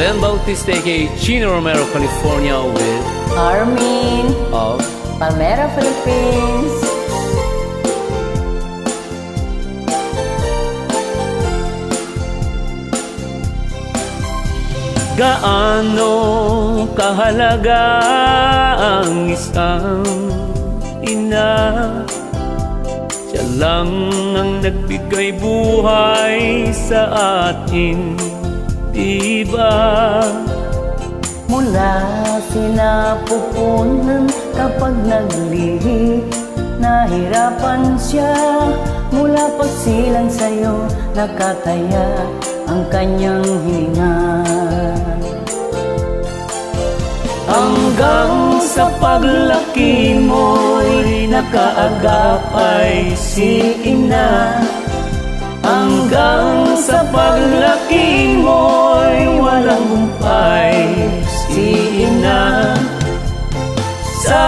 Ben Bautista, aka Chino Romero, California, with Armin of Palmera, Philippines. Gaano kahalaga ang isang ina? Siya lang ang nagbigay buhay sa atin, di ba? Mula sinapupunan kapag naglihit, nahirapan siya. Mula pagsilang sa'yo, nakataya ang kanyang hininga. Hanggang sa paglaki mo'y nakaagapay si ina. Hanggang sa paglaki mo'y walang humpay si ina. Sa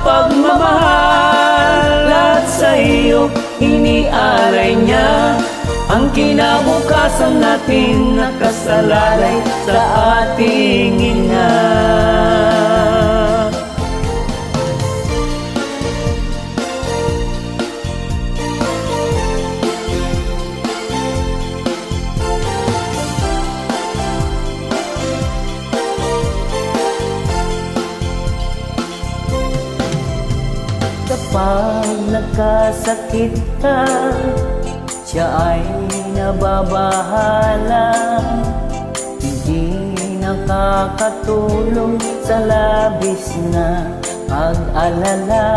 pagmamahal at sa iyo inialay niya ang kinabukasan natin, nakasalalay sa ating ina. Kapag nagkasakit ka, siya ay nababahala. Hindi nakakatulong sa labis na pag-alala.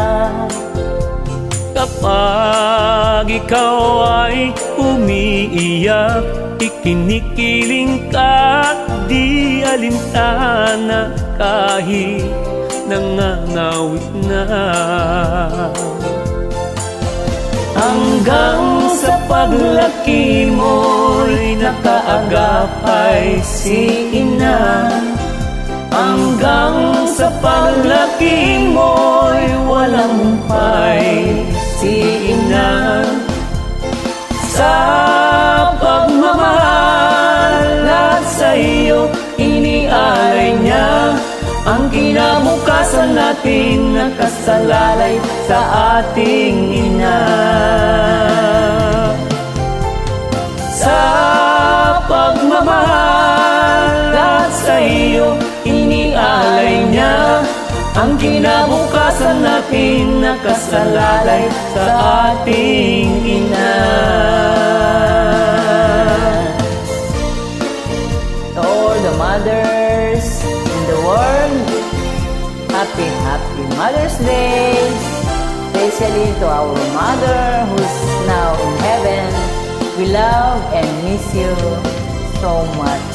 Kapag ikaw ay umiiyak, ikinikiling ka, di alintana kahit nangangawit na. Hanggang sa paglaki mo'y nakaagapay si ina. Hanggang sa paglaki mo'y walang humpay si ina. Sa pagmamahal at sa iyo inialay niya ang kinabukasan natin, nakasalalay sa ating ina. Sa pagmamahal at sa iyo inialay niya ang kinabukasan natin, nakasalalay sa ating ina. To all the mothers in the world, happy Mother's Day, especially to our mother who's now in heaven. We love and miss you so much.